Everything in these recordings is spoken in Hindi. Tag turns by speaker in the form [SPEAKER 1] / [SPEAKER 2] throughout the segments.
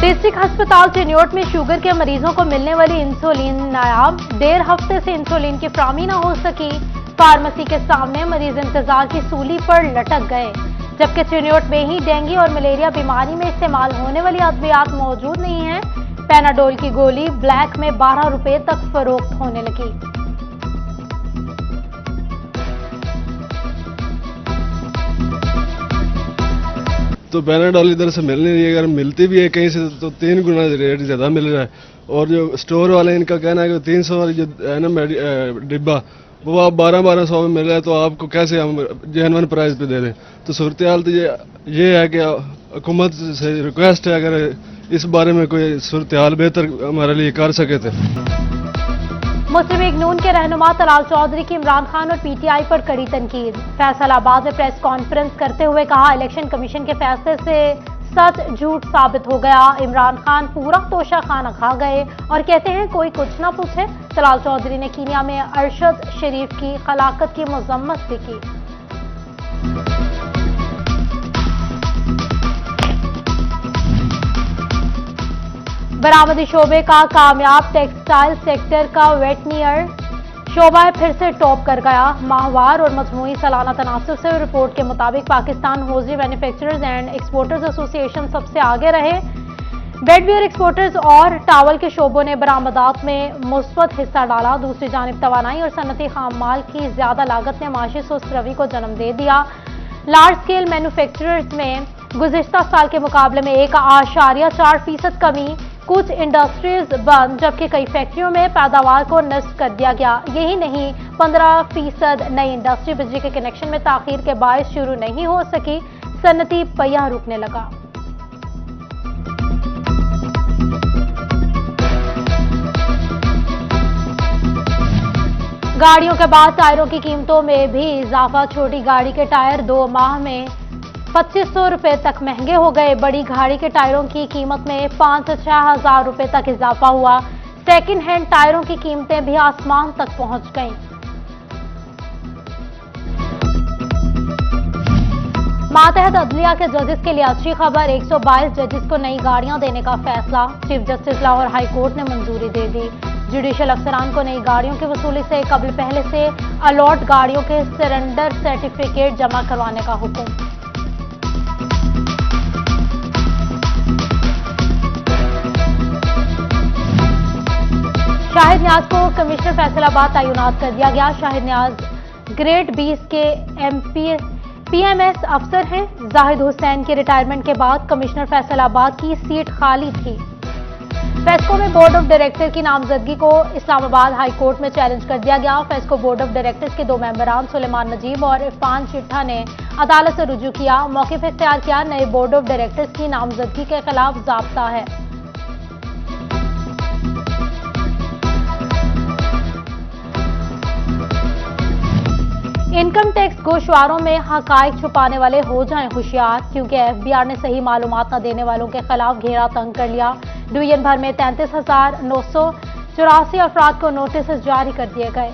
[SPEAKER 1] डिस्ट्रिक्ट अस्पताल चिन्योट में शुगर के मरीजों को मिलने वाली इंसुलिन नायाब। 1.5 हफ्ते से इंसुलिन की फराहमी न हो सकी। फार्मेसी के सामने मरीज इंतजार की सूली पर लटक गए। जबकि चिन्योट में ही डेंगू और मलेरिया बीमारी में इस्तेमाल होने वाली अद्वियात मौजूद नहीं है। पैनाडोल की गोली ब्लैक में 12 रुपए तक फरोख्त होने लगी।
[SPEAKER 2] तो पैनाडोल इधर से मिल नहीं रही है, अगर मिलती भी है कहीं से तो 3 गुना रेट ज़्यादा मिल रहा है। और जो स्टोर वाले इनका कहना है कि 300 वाली जो है ना डिब्बा वो आप 1200 में मिल रहा है, तो आपको कैसे हम जेन्युइन प्राइस पे दे दें। तो सूरत हाल तो ये है कि हुकूमत से रिक्वेस्ट है अगर इस बारे में कोई सूरत हाल बेहतर हमारे लिए कर सके थे।
[SPEAKER 1] मुस्लिम लीग नून के रहनुमा तलाल चौधरी की इमरान खान और पीटीआई पर कड़ी तनकीद। फैसलाबाद में प्रेस कॉन्फ्रेंस करते हुए कहा, इलेक्शन कमीशन के फैसले से सच झूठ साबित हो गया। इमरान खान पूरा तोशा खाना खा गए और कहते हैं कोई कुछ ना पूछे। तलाल चौधरी ने कीनिया में अरशद शरीफ की खलाकत की मजम्मत भी की। बरामदी शोबे का कामयाब। टेक्सटाइल सेक्टर का वेटनियर शोबा फिर से टॉप कर गया। माहवार और मजमूई सालाना तनासब से रिपोर्ट के मुताबिक Pakistan hosiery manufacturers and exporters association सबसे आगे रहे। बेडवेयर एक्सपोर्टर्स और टावल के शोबों ने बरामदात में मुस्बत हिस्सा डाला। दूसरी जानिब तवानाई और सनती खाम माल की ज्यादा लागत ने माशी सुस्त रवि को जन्म दे दिया। लार्ज स्केल मैन्युफैक्चरर्स में गुज़िश्ता साल के मुकाबले में 1.4% कमी। कुछ इंडस्ट्रीज बंद, जबकि कई फैक्ट्रियों में पैदावार को नष्ट कर दिया गया। यही नहीं, 15% नई इंडस्ट्री बिजली के कनेक्शन में ताखीर के बायस शुरू नहीं हो सकी। सनती पहिया रुकने लगा। गाड़ियों के बाद टायरों की कीमतों में भी इजाफा। छोटी गाड़ी के टायर 2 माह में 2500 रुपए तक महंगे हो गए। बड़ी गाड़ी के टायरों की कीमत में 5 से 6 हजार रुपए तक इजाफा हुआ। सेकंड हैंड टायरों की कीमतें भी आसमान तक पहुंच गईं। मातहत अदलिया के जजेस के लिए अच्छी खबर। 122 जजेस को नई गाड़ियां देने का फैसला। Chief justice Lahore high court ने मंजूरी दे दी। जुडिशल अफसरान को नई गाड़ियों की वसूली से कबल पहले से अलॉट गाड़ियों के सरेंडर सर्टिफिकेट जमा करवाने का हुक्म। शाहिद न्याज को कमिश्नर फैसलाबाद तैनात कर दिया गया। शाहिद न्याज ग्रेड 20 के पीएमएस अफसर हैं। जाहिद हुसैन के रिटायरमेंट के बाद कमिश्नर फैसलाबाद की सीट खाली थी। फेस्को में बोर्ड ऑफ डायरेक्टर की नामजदगी को इस्लामाबाद हाई कोर्ट में चैलेंज कर दिया गया। फेस्को बोर्ड ऑफ डायरेक्टर्स के 2 मेंबरान सुलेमान नजीब और इरफान चिट्ठा ने अदालत से रुजू किया। मौक़िफ़ इख्तियार किया, नए बोर्ड ऑफ डायरेक्टर्स की नामजदगी के खिलाफ ज़ाब्ता है। इनकम टैक्स गोशवारों में हकायक छुपाने वाले हो जाएं होशियार, क्योंकि एफबीआर ने सही मालूमात न देने वालों के खिलाफ घेरा तंग कर लिया। डिवीजन भर में 33,984 अफराद को नोटिस जारी कर दिए गए।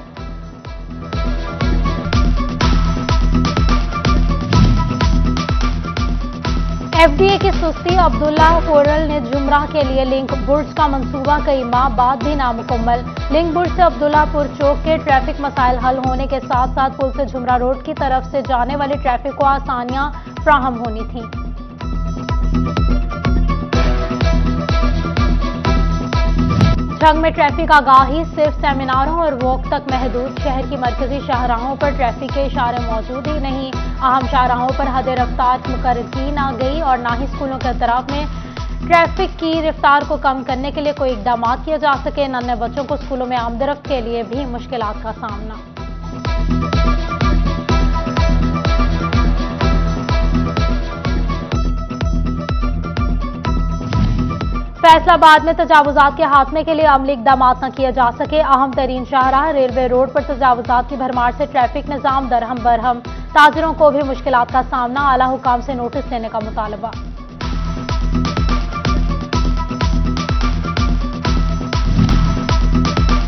[SPEAKER 1] एफडीए की सुस्ती। अब्दुल्ला पोर्टल ने जुमराह के लिए लिंक बुर्ज का मंसूबा कई माह बाद भी नामुकम्मल। लिंक बुर्ज से अब्दुल्लापुर चौक के ट्रैफिक मसाइल हल होने के साथ साथ पुल से जुमरा रोड की तरफ से जाने वाली ट्रैफिक को आसानियां फ्राहम होनी थी। जंग में ट्रैफिक आगाही सिर्फ सेमिनारों और वॉक तक महदूद। शहर की मरकजी शाहराहों पर ट्रैफिक के इशारे मौजूद ही नहीं। अहम शाहराहों पर हद रफ्तार मुकर्रर की ना गई और ना ही स्कूलों के तरफ में ट्रैफिक की रफ्तार को कम करने के लिए कोई इकदाम किए जा सके। नन्हे बच्चों को स्कूलों में आमदरफ्त के लिए भी मुश्किलात का सामना। फैसलाबाद में तजावुजात के खात्मे के लिए अमली इकदाम न किए जा सके। अहम तरीन शाहराह रेलवे रोड पर तजावुजात की भरमार से ट्रैफिक निजाम दरहम बरहम। ताजिरों को भी मुश्किलात का सामना। आला हुकाम से नोटिस देने का मुतालबा।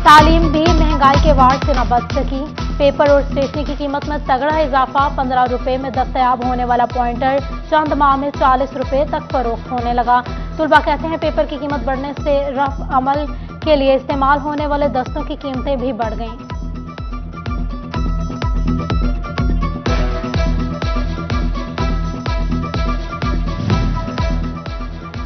[SPEAKER 1] तालीम भी महंगाई के वार से न बच सकी। पेपर और स्टेशनरी की कीमत में तगड़ा इजाफा। 15 रुपए में दस्तयाब होने वाला पॉइंटर चंद माह में 40 रुपए तक फरोख्त होने लगा। तुलबा कहते हैं पेपर की कीमत बढ़ने से रफ अमल के लिए इस्तेमाल होने वाले दस्तों की कीमतें भी बढ़ गईं।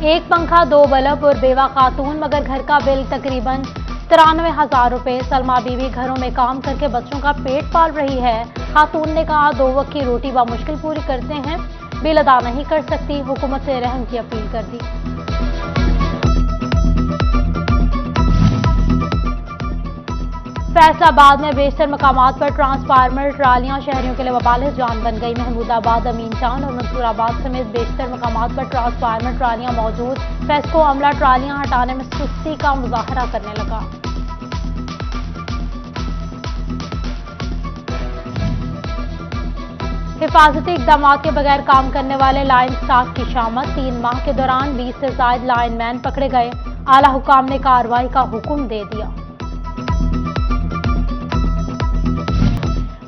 [SPEAKER 1] एक पंखा, 2 बल्ब और बेवा खातून, मगर घर का बिल तकरीबन 93,000 रुपए। सलमा बीवी घरों में काम करके बच्चों का पेट पाल रही है। खातून ने कहा 2 वक्त की रोटी मुश्किल पूरी करते हैं, बिल अदा नहीं कर सकती, हुकूमत से रहम की अपील कर दी। फैसलाबाद में बेशतर मकामात पर ट्रांसफार्मर ट्रालियां शहरियों के लिए वबाल जान बन गई। महमूदाबाद, अमीन चांद और मंसूराबाद समेत बेशतर मकामात पर ट्रांसफार्मर ट्रालियां मौजूद। फेस्को अमला ट्रालियां हटाने में सुस्ती का मुजाहरा करने लगा। हिफाजती इकदाम के बगैर काम करने वाले लाइन स्टाफ की शामत। 3 माह के दौरान 20 से ज्यादा लाइनमैन पकड़े गए। आला हुकाम ने कार्रवाई का हुक्म दे दिया।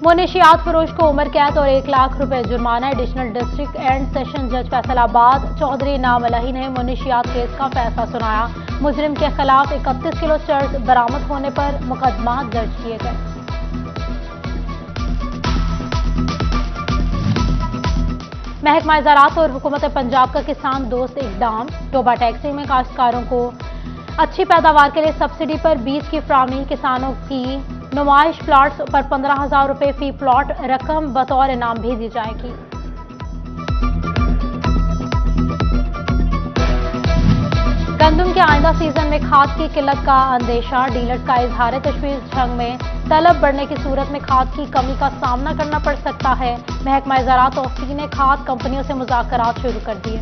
[SPEAKER 1] मुनशियात फरोश को उम्र कैद और 1 लाख रुपए जुर्माना। एडिशनल डिस्ट्रिक्ट एंड सेशन जज फैसलाबाद चौधरी नाम अलही ने मुनशियात केस का फैसला सुनाया। मुजरिम के खिलाफ 31 किलो चर्स बरामद होने पर मुकदमा दर्ज किए गए। महकमा ज़राअत और हुकूमत पंजाब का किसान दोस्त इकदाम। टोबा टैक्सी में काश्तकारों को अच्छी पैदावार के लिए सब्सिडी पर बीज की फराहमी। किसानों की नुमाइश प्लॉट्स पर 15,000 रुपए फी प्लॉट रकम बतौर इनाम भेजी जाएगी। गंदम के आइंदा सीजन में खाद की किल्लत का अंदेशा। डीलर्स का इजहार तशवीश। जंग में तलब बढ़ने की सूरत में खाद की कमी का सामना करना पड़ सकता है। महकमा ज़राअत तौसीक ने खाद कंपनियों से मुज़ाकरात शुरू कर दिए।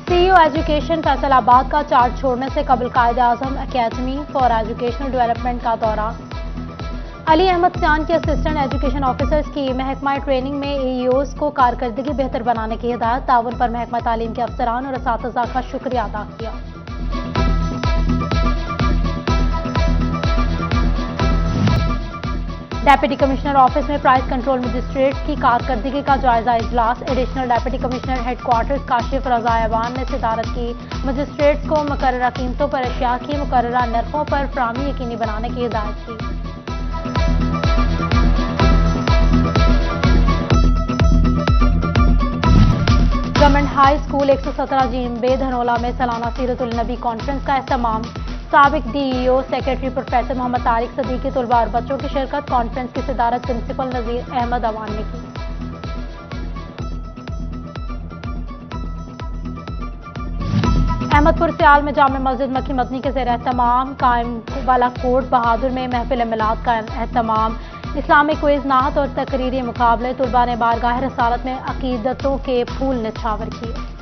[SPEAKER 1] सीईओ एजुकेशन फैसलाबाद का चार्ज छोड़ने से कबल Quaid-e-Azam academy for educational development का दौरा। अली अहमद सियान के असिस्टेंट एजुकेशन ऑफिसर्स की महकमा ट्रेनिंग में एईओज़ को कारकर्दगी बेहतर बनाने की हिदायत। ताउन पर महकमा तालीम के अफसरान और असातिज़ा का शुक्रिया अदा किया। डेप्यूटी कमिश्नर ऑफिस में प्राइस कंट्रोल मजिस्ट्रेट की कारकर्दगी का जायजा इजलास। Additional deputy commissioner headquarters Kashif Raza Awan ने सिदारत की। मजिस्ट्रेट्स को मुकर्ररा कीमतों पर अशिया की मुकर्ररा नरखों पर फराहमी यकीनी बनाने की हिदायत की। गवर्नमेंट हाई स्कूल 117 जीएमबे धनौला में सालाना सीरतुल नबी कॉन्फ्रेंस का एहतमाम। साबिक DEO secretary professor Mohammad Tariq Siddiqui, तलबा और बच्चों की शिरकत। कॉन्फ्रेंस की सदारत प्रिंसिपल नजीर अहमद अवान ने की। अहमदपुर सियाल में जामे मस्जिद मक्की मदनी के ज़ेर एहतमाम। कायम वाला कोट बहादुर में महफिल मिलाद का एहतमाम। इस्लामिक क्विज, नात और तकरीरी मुकाबले। तुलबा ने बारगाह रसालत में अकीदतों के फूल निछावर किए।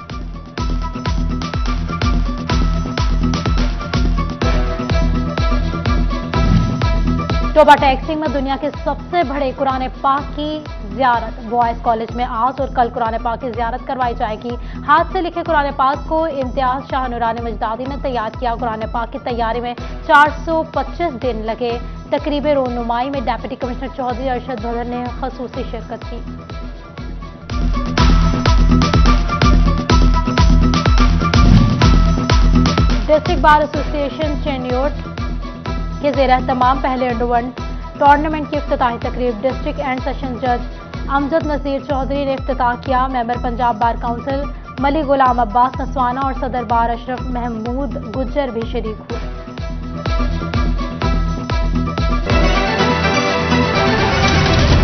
[SPEAKER 1] टोबा टैक्सी में दुनिया के सबसे बड़े कुरान पाक की ज़ियारत। बॉयज कॉलेज में आज और कल कुरान पाक की ज़ियारत करवाई जाएगी। हाथ से लिखे कुरान पाक को इम्तियाज शाह नूरानी मजदादी ने तैयार किया। कुरान पाक की तैयारी में 425 दिन लगे। तकरीब रोनुमाई में डिप्टी कमिश्नर चौधरी अरशद भदर ने खसूसी शिरकत की। डिस्ट्रिक्ट बार एसोसिएशन चेन्योट के ज़ेर एहतमाम पहले अंडर-1 टूर्नामेंट की इफ्तिताही तकरीब। डिस्ट्रिक्ट एंड सेशन जज अमजद नज़ीर चौधरी ने इफ्तिताह किया। Member Punjab bar council Malik Ghulam Abbas Naswana और सदर बार अशरफ महमूद गुज्जर भी शरीक हुए।